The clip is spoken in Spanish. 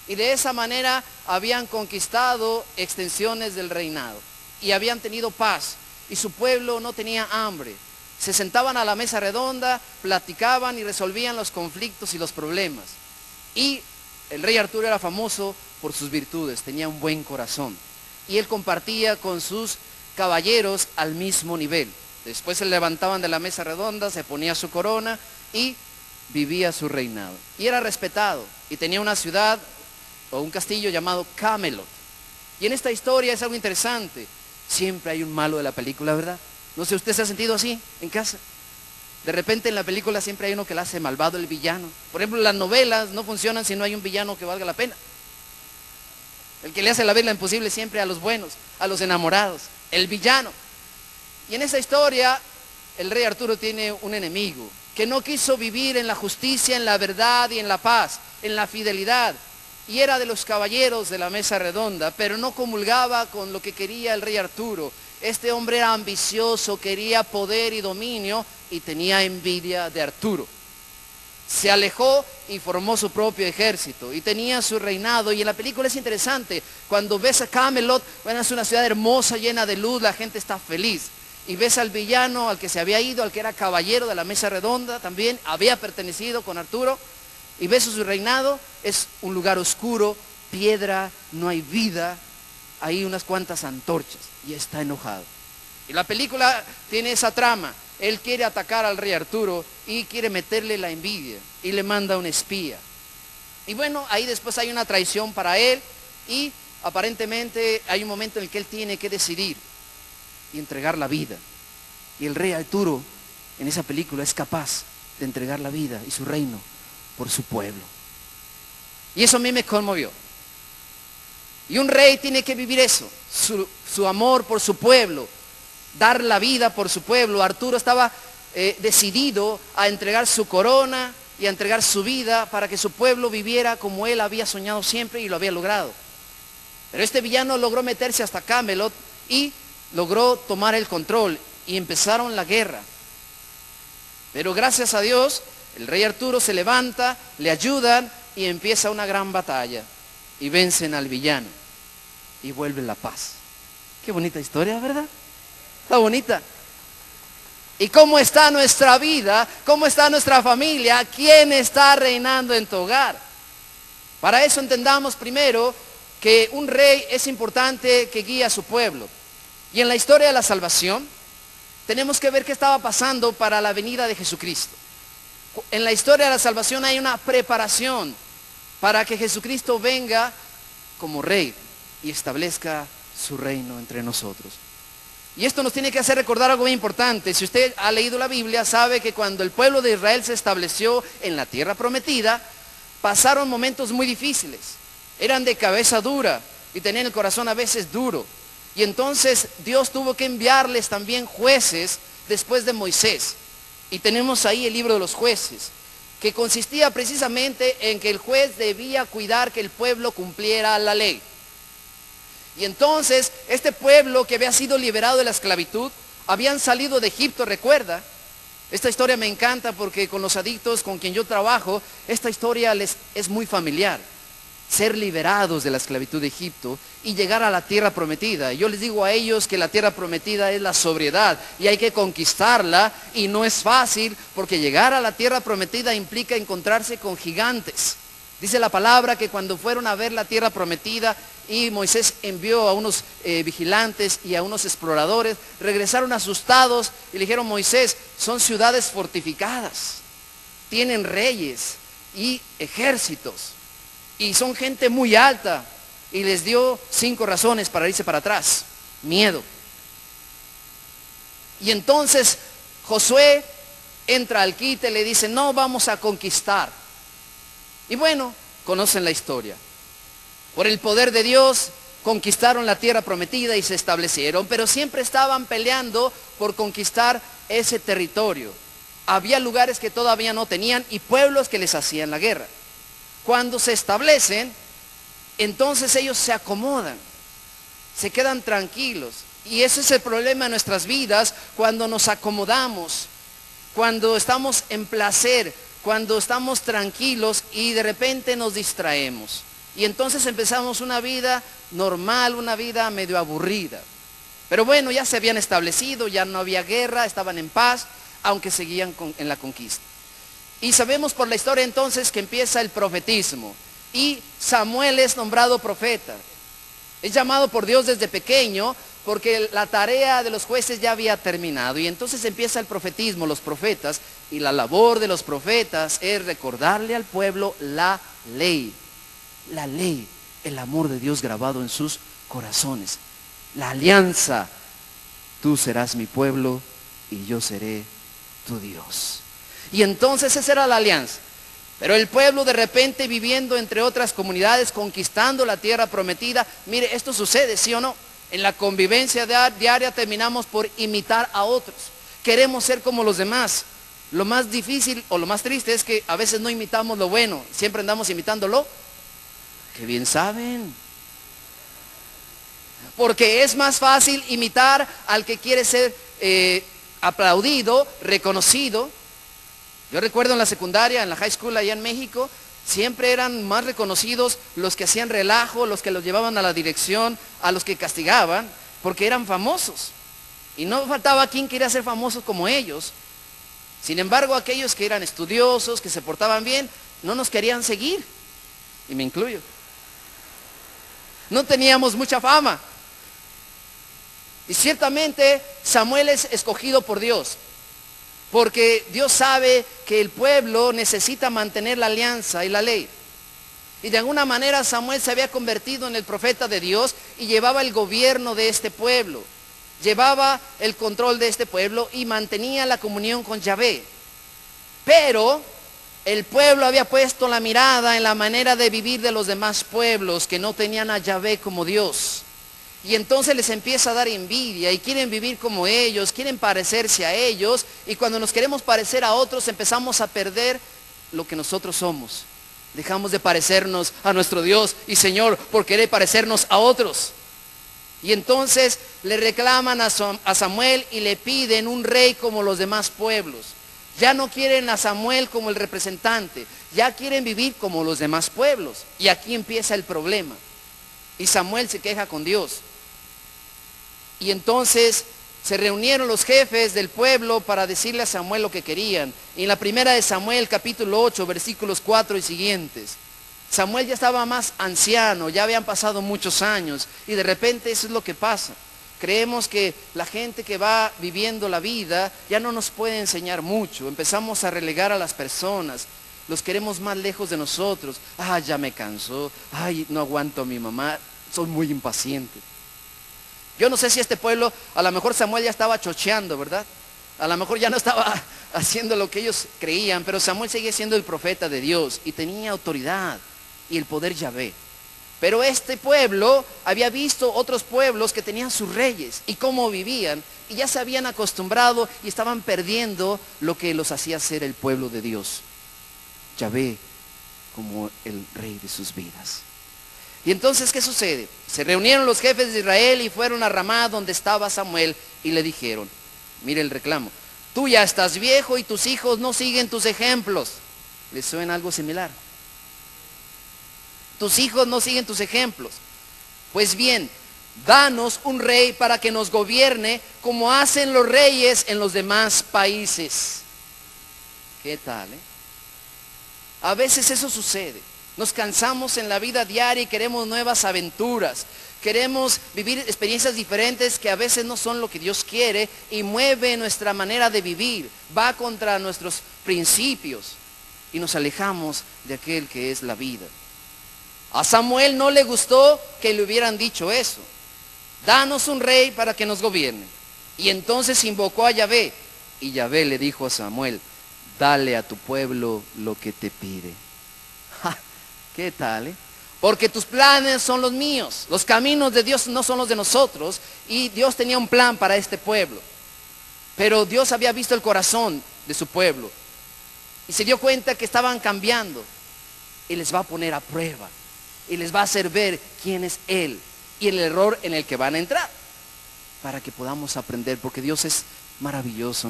Y de esa manera habían conquistado extensiones del reinado. Y habían tenido paz. Y su pueblo no tenía hambre. Se sentaban a la mesa redonda, platicaban y resolvían los conflictos y los problemas. Y el rey Arturo era famoso por sus virtudes, tenía un buen corazón. Y él compartía con sus caballeros al mismo nivel. Después se levantaban de la mesa redonda, se ponía su corona y vivía su reinado. Y era respetado y tenía una ciudad o un castillo llamado Camelot. Y en esta historia es algo interesante. Siempre hay un malo de la película, ¿verdad? No sé, ¿usted se ha sentido así en casa? De repente en la película siempre hay uno que la hace malvado, el villano. Por ejemplo, las novelas no funcionan si no hay un villano que valga la pena. El que le hace la vida imposible siempre a los buenos, a los enamorados, el villano. Y en esa historia, el rey Arturo tiene un enemigo que no quiso vivir en la justicia, en la verdad y en la paz, en la fidelidad. Y era de los caballeros de la mesa redonda, pero no comulgaba con lo que quería el rey Arturo. Este hombre era ambicioso, quería poder y dominio y tenía envidia de Arturo. Se alejó y formó su propio ejército y tenía su reinado. Y en la película es interesante, cuando ves a Camelot, bueno, es una ciudad hermosa, llena de luz, la gente está feliz. Y ves al villano, al que se había ido, al que era caballero de la mesa redonda, también había pertenecido con Arturo. Y ves su reinado, es un lugar oscuro, piedra, no hay vida, hay unas cuantas antorchas y está enojado. Y la película tiene esa trama. Él quiere atacar al rey Arturo y quiere meterle la envidia y le manda un espía. Y bueno, ahí después hay una traición para él y aparentemente hay un momento en el que él tiene que decidir y entregar la vida. Y el rey Arturo en esa película es capaz de entregar la vida y su reino por su pueblo. Y eso a mí me conmovió. Y un rey tiene que vivir eso, su amor por su pueblo, dar la vida por su pueblo. Arturo estaba decidido a entregar su corona y a entregar su vida para que su pueblo viviera como él había soñado siempre y lo había logrado. Pero este villano logró meterse hasta Camelot y logró tomar el control y empezaron la guerra. Pero gracias a Dios, el rey Arturo se levanta, le ayudan y empieza una gran batalla. Y vencen al villano. Y vuelve la paz. Qué bonita historia, ¿verdad? Está bonita. ¿Y cómo está nuestra vida? ¿Cómo está nuestra familia? ¿Quién está reinando en tu hogar? Para eso entendamos primero que un rey es importante que guíe a su pueblo. Y en la historia de la salvación, tenemos que ver qué estaba pasando para la venida de Jesucristo. En la historia de la salvación hay una preparación para que Jesucristo venga como rey y establezca su reino entre nosotros. Y esto nos tiene que hacer recordar algo muy importante. Si usted ha leído la Biblia, sabe que cuando el pueblo de Israel se estableció en la tierra prometida, pasaron momentos muy difíciles. Eran de cabeza dura y tenían el corazón a veces duro. Y entonces Dios tuvo que enviarles también jueces después de Moisés. Y tenemos ahí el libro de los jueces, que consistía precisamente en que el juez debía cuidar que el pueblo cumpliera la ley. Y entonces este pueblo que había sido liberado de la esclavitud, habían salido de Egipto, recuerda. Esta historia me encanta porque con los adictos con quien yo trabajo, esta historia les es muy familiar. Ser liberados de la esclavitud de Egipto y llegar a la tierra prometida. Yo les digo a ellos que la tierra prometida es la sobriedad y hay que conquistarla, y no es fácil porque llegar a la tierra prometida implica encontrarse con gigantes. Dice la palabra que cuando fueron a ver la tierra prometida y Moisés envió a unos vigilantes y a unos exploradores, regresaron asustados y le dijeron: Moisés, son ciudades fortificadas, tienen reyes y ejércitos. Y son gente muy alta. Y les dio 5 razones para irse para atrás. Miedo. Y entonces Josué entra al quite y le dice: no vamos a conquistar. Y bueno, conocen la historia. Por el poder de Dios conquistaron la tierra prometida y se establecieron. Pero siempre estaban peleando por conquistar ese territorio. Había lugares que todavía no tenían y pueblos que les hacían la guerra. Cuando se establecen, entonces ellos se acomodan, se quedan tranquilos. Y ese es el problema de nuestras vidas, cuando nos acomodamos, cuando estamos en placer, cuando estamos tranquilos y de repente nos distraemos. Y entonces empezamos una vida normal, una vida medio aburrida. Pero bueno, ya se habían establecido, ya no había guerra, estaban en paz, aunque seguían en la conquista. Y sabemos por la historia entonces que empieza el profetismo. Y Samuel es nombrado profeta. Es llamado por Dios desde pequeño porque la tarea de los jueces ya había terminado. Y entonces empieza el profetismo, los profetas. Y la labor de los profetas es recordarle al pueblo la ley. La ley, el amor de Dios grabado en sus corazones. La alianza. Tú serás mi pueblo y yo seré tu Dios. Y entonces esa era la alianza. Pero el pueblo de repente viviendo entre otras comunidades, conquistando la tierra prometida. Mire, esto sucede, ¿sí o no? En la convivencia diaria terminamos por imitar a otros. Queremos ser como los demás. Lo más difícil o lo más triste es que a veces no imitamos lo bueno. Siempre andamos imitándolo. Que bien saben. Porque es más fácil imitar al que quiere ser aplaudido, reconocido. Yo recuerdo en la secundaria, en la high school allá en México, siempre eran más reconocidos los que hacían relajo, los que los llevaban a la dirección, a los que castigaban, porque eran famosos. Y no faltaba quien quería ser famosos como ellos. Sin embargo, aquellos que eran estudiosos, que se portaban bien, no nos querían seguir. Y me incluyo. No teníamos mucha fama. Y ciertamente Samuel es escogido por Dios. Porque Dios sabe que el pueblo necesita mantener la alianza y la ley. Y de alguna manera Samuel se había convertido en el profeta de Dios y llevaba el gobierno de este pueblo. Llevaba el control de este pueblo y mantenía la comunión con Yahvé. Pero el pueblo había puesto la mirada en la manera de vivir de los demás pueblos que no tenían a Yahvé como Dios. Y entonces les empieza a dar envidia y quieren vivir como ellos, quieren parecerse a ellos. Y cuando nos queremos parecer a otros empezamos a perder lo que nosotros somos. Dejamos de parecernos a nuestro Dios y Señor por querer parecernos a otros. Y entonces le reclaman a Samuel y le piden un rey como los demás pueblos. Ya no quieren a Samuel como el representante, ya quieren vivir como los demás pueblos. Y aquí empieza el problema. Y Samuel se queja con Dios. Y entonces se reunieron los jefes del pueblo para decirle a Samuel lo que querían. Y en la primera de Samuel, capítulo 8, versículos 4 y siguientes. Samuel ya estaba más anciano, ya habían pasado muchos años. Y de repente eso es lo que pasa. Creemos que la gente que va viviendo la vida ya no nos puede enseñar mucho. Empezamos a relegar a las personas. Los queremos más lejos de nosotros. Ah, ya me cansó. Ay, no aguanto a mi mamá. Soy muy impaciente. Yo no sé si este pueblo, a lo mejor Samuel ya estaba chocheando, ¿verdad? A lo mejor ya no estaba haciendo lo que ellos creían, pero Samuel seguía siendo el profeta de Dios y tenía autoridad y el poder Yahvé. Pero este pueblo había visto otros pueblos que tenían sus reyes y cómo vivían y ya se habían acostumbrado y estaban perdiendo lo que los hacía ser el pueblo de Dios. Yahvé como el rey de sus vidas. Y entonces, ¿qué sucede? Se reunieron los jefes de Israel y fueron a Ramá donde estaba Samuel y le dijeron, mire el reclamo, tú ya estás viejo y tus hijos no siguen tus ejemplos. ¿Les suena algo similar? Tus hijos no siguen tus ejemplos. Pues bien, danos un rey para que nos gobierne como hacen los reyes en los demás países. ¿Qué tal, A veces eso sucede. Nos cansamos en la vida diaria y queremos nuevas aventuras. Queremos vivir experiencias diferentes que a veces no son lo que Dios quiere y mueve nuestra manera de vivir. Va contra nuestros principios y nos alejamos de aquel que es la vida. A Samuel no le gustó que le hubieran dicho eso. Danos un rey para que nos gobierne. Y entonces invocó a Yahvé. Y Yahvé le dijo a Samuel, dale a tu pueblo lo que te pide. ¿Qué tal, Porque tus planes son los míos. Los caminos de Dios no son los de nosotros. Y Dios tenía un plan para este pueblo. Pero Dios había visto el corazón de su pueblo. Y se dio cuenta que estaban cambiando. Y les va a poner a prueba. Y les va a hacer ver quién es Él. Y el error en el que van a entrar. Para que podamos aprender. Porque Dios es maravilloso.